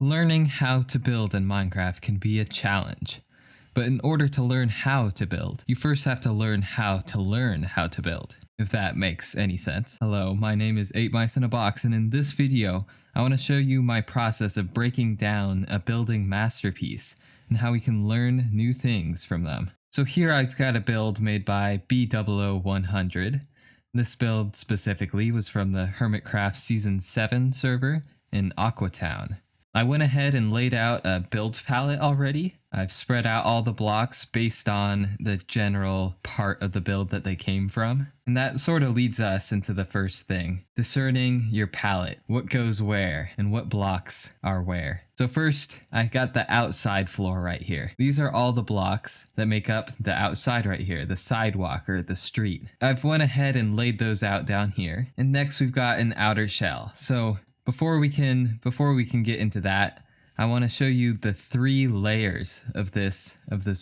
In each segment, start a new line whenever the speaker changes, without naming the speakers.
Learning how to build in Minecraft can be a challenge, but in order to learn how to build, you first have to learn how to build, if that makes any sense. Hello, my name is 8 Mice in a Box, and in this video, I want to show you my process of breaking down a building masterpiece and how we can learn new things from them. So here I've got a build made by Bdubs. This build specifically was from the Hermitcraft Season 7 server in Aquatown. I went ahead and laid out a build palette already. I've spread out all the blocks based on the general part of the build that they came from. And that sort of leads us into the first thing, discerning your palette, what goes where and what blocks are where. So first, I got the outside floor right here. These are all the blocks that make up the outside right here, the sidewalk or the street. I've went ahead and laid those out down here. And next we've got an outer shell. So before we can get into that, I want to show you the 3 layers of this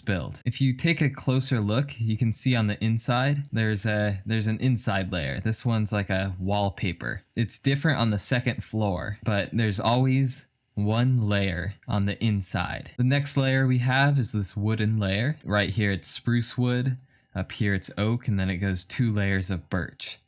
build. If you take a closer look, you can see on the inside there's an inside layer. This one's like a wallpaper. It's different on the second floor, but there's always one layer on the inside. The next layer we have is this wooden layer. Right here it's spruce wood, up here it's oak, and then it goes 2 layers of birch.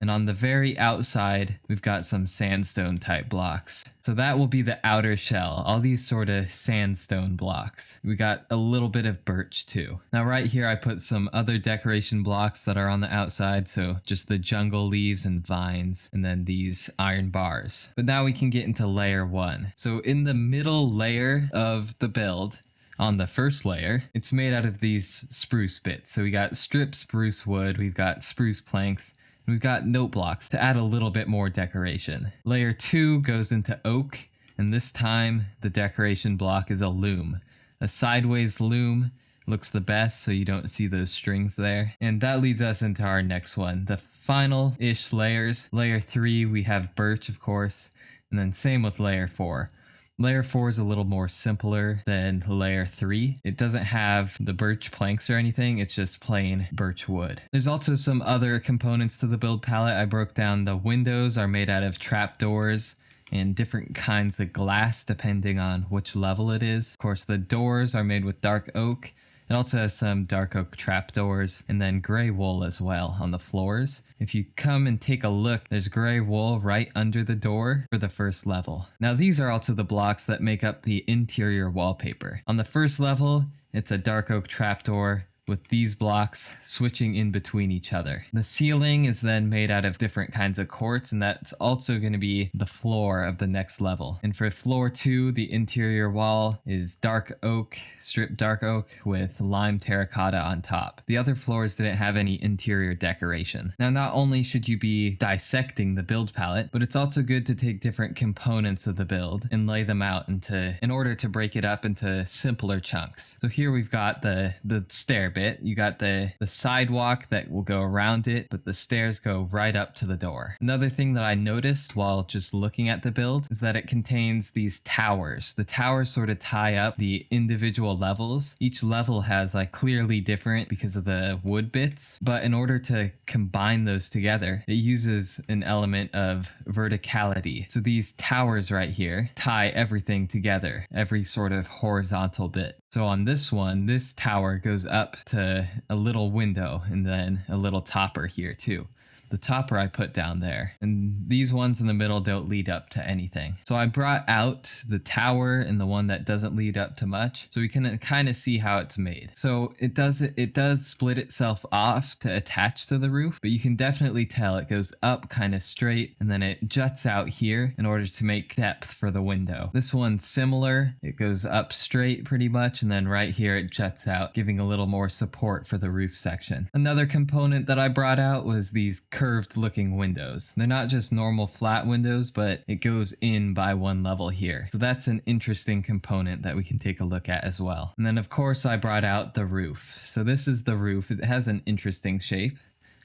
And on the very outside, we've got some sandstone type blocks. So that will be the outer shell, all these sort of sandstone blocks. We got a little bit of birch too. Now right here, I put some other decoration blocks that are on the outside. So just the jungle leaves and vines, and then these iron bars. But now we can get into layer 1. So in the middle layer of the build, on the first layer, it's made out of these spruce bits. So we got stripped spruce wood, we've got spruce planks, we've got note blocks to add a little bit more decoration. Layer 2 goes into oak, and this time the decoration block is a loom. A sideways loom looks the best so you don't see those strings there. And that leads us into our next one, the final-ish layers. Layer 3 we have birch, of course, and then same with layer 4. Layer 4 is a little more simpler than layer 3. It doesn't have the birch planks or anything, it's just plain birch wood. There's also some other components to the build palette. I broke down the windows are made out of trapdoors and different kinds of glass depending on which level it is. Of course, the doors are made with dark oak. It also has some dark oak trapdoors and then gray wool as well on the floors. If you come and take a look, there's gray wool right under the door for the first level. Now these are also the blocks that make up the interior wallpaper. On the first level, it's a dark oak trapdoor with these blocks switching in between each other. The ceiling is then made out of different kinds of quartz, and that's also going to be the floor of the next level. And for floor 2, the interior wall is dark oak, stripped dark oak with lime terracotta on top. The other floors didn't have any interior decoration. Now, not only should you be dissecting the build palette, but it's also good to take different components of the build and lay them out in order to break it up into simpler chunks. So here we've got the stair bit. You got the sidewalk that will go around it, but the stairs go right up to the door. Another thing that I noticed while just looking at the build is that it contains these towers. The towers sort of tie up the individual levels. Each level has like clearly different because of the wood bits, but in order to combine those together, it uses an element of verticality. So these towers right here tie everything together, every sort of horizontal bit. So on this one, this tower goes up to a little window and then a little topper here too. The topper I put down there, and these ones in the middle don't lead up to anything. So I brought out the tower and the one that doesn't lead up to much so we can kind of see how it's made. So it does split itself off to attach to the roof, but you can definitely tell it goes up kind of straight and then it juts out here in order to make depth for the window. This one's similar. It goes up straight pretty much, and then right here it juts out, giving a little more support for the roof section. Another component that I brought out was these curved looking windows. They're not just normal flat windows, but it goes in by one level here. So that's an interesting component that we can take a look at as well. And then of course I brought out the roof. So this is the roof. It has an interesting shape.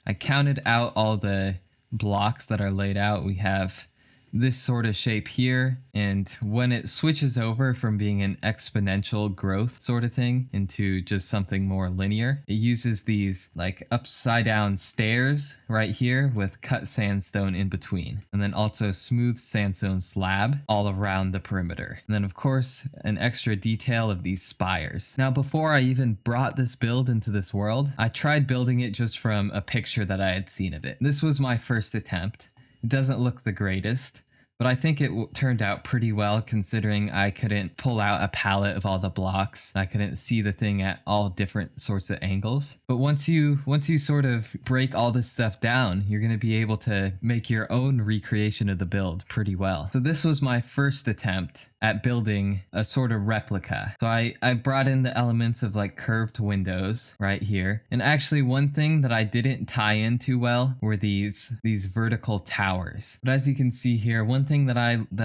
I counted out all the blocks that are laid out. We have this sort of shape here, and when it switches over from being an exponential growth sort of thing into just something more linear, it uses these like upside down stairs right here with cut sandstone in between, and then also smooth sandstone slab all around the perimeter. And then of course an extra detail of these spires. Now before I even brought this build into this world, I tried building it just from a picture that I had seen of it. This was my first attempt. It doesn't look the greatest, but I think it turned out pretty well considering I couldn't pull out a palette of all the blocks. I couldn't see the thing at all different sorts of angles. But once you sort of break all this stuff down, you're going to be able to make your own recreation of the build pretty well. So this was my first attempt at building a sort of replica. So I brought in the elements of like curved windows right here. And actually one thing that I didn't tie in too well were these vertical towers. But as you can see here, one thing that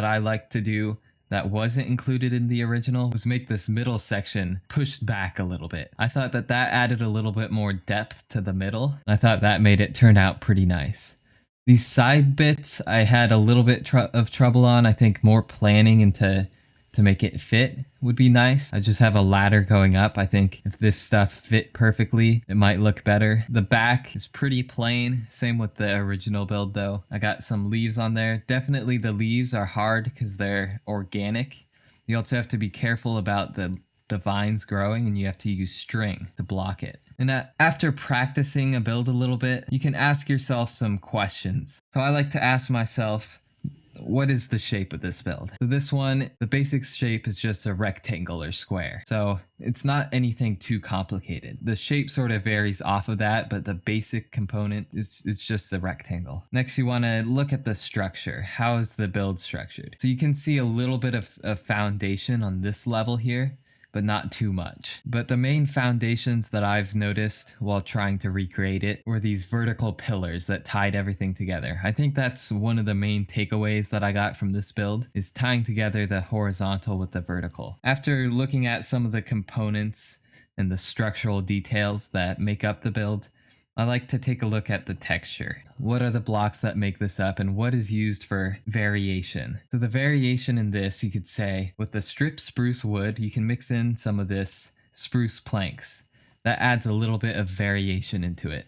I like to do that wasn't included in the original was make this middle section pushed back a little bit. I thought that added a little bit more depth to the middle. I thought that made it turn out pretty nice. These side bits I had a little bit of trouble on. I think more planning and to make it fit would be nice. I just have a ladder going up. I think if this stuff fit perfectly, it might look better. The back is pretty plain. Same with the original build though. I got some leaves on there. Definitely the leaves are hard because they're organic. You also have to be careful about the vines growing, and you have to use string to block it. And after practicing a build a little bit, you can ask yourself some questions. So I like to ask myself, what is the shape of this build? So this one, the basic shape is just a rectangle or square. So it's not anything too complicated. The shape sort of varies off of that, but the basic component is just the rectangle. Next, you want to look at the structure. How is the build structured? So you can see a little bit of foundation on this level here, but not too much. But the main foundations that I've noticed while trying to recreate it were these vertical pillars that tied everything together. I think that's one of the main takeaways that I got from this build, is tying together the horizontal with the vertical. After looking at some of the components and the structural details that make up the build, I like to take a look at the texture. What are the blocks that make this up, and what is used for variation? So the variation in this, you could say, with the stripped spruce wood, you can mix in some of this spruce planks. That adds a little bit of variation into it.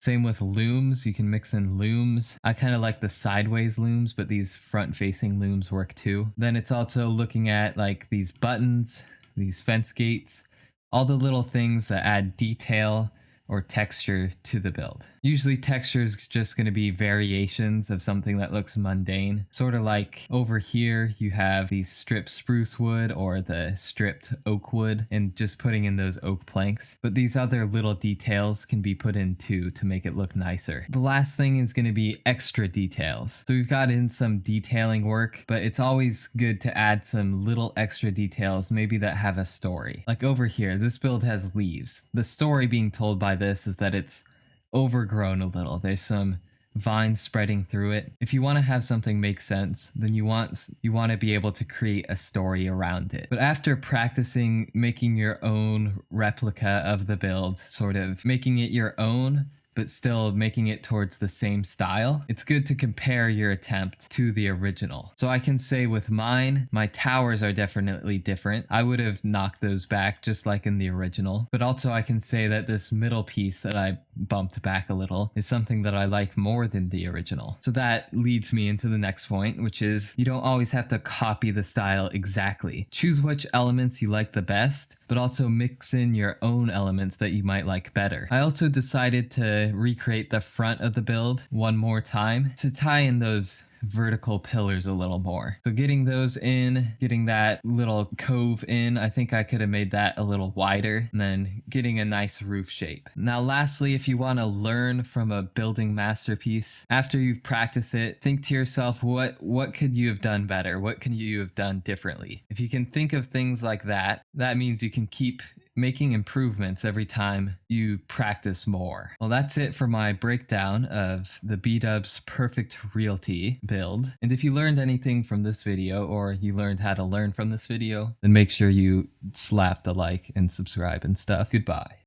Same with looms, you can mix in looms. I kind of like the sideways looms, but these front-facing looms work too. Then it's also looking at like these buttons, these fence gates, all the little things that add detail or texture to the build. Usually texture is just going to be variations of something that looks mundane. Sort of like over here you have these stripped spruce wood or the stripped oak wood, and just putting in those oak planks. But these other little details can be put in too to make it look nicer. The last thing is going to be extra details. So we've got in some detailing work, but it's always good to add some little extra details, maybe that have a story. Like over here, this build has leaves. The story being told by this is that it's overgrown a little. There's some vines spreading through it. If you want to have something make sense, then you want to be able to create a story around it. But after practicing making your own replica of the build, sort of making it your own, but still making it towards the same style, it's good to compare your attempt to the original. So I can say with mine, my towers are definitely different. I would have knocked those back just like in the original. But also I can say that this middle piece that I bumped back a little is something that I like more than the original. So that leads me into the next point, which is you don't always have to copy the style exactly. Choose which elements you like the best, but also mix in your own elements that you might like better. I also decided to recreate the front of the build one more time to tie in those vertical pillars a little more. So getting those in, getting that little cove in, I think I could have made that a little wider, and then getting a nice roof shape. Now lastly, if you want to learn from a building masterpiece, after you've practiced it, think to yourself, what could you have done better? What can you have done differently? If you can think of things like that, that means you can keep making improvements every time you practice more. Well, that's it for my breakdown of the Bdubs Perfect Realty build. And if you learned anything from this video, or you learned how to learn from this video, then make sure you slap the like and subscribe and stuff. Goodbye.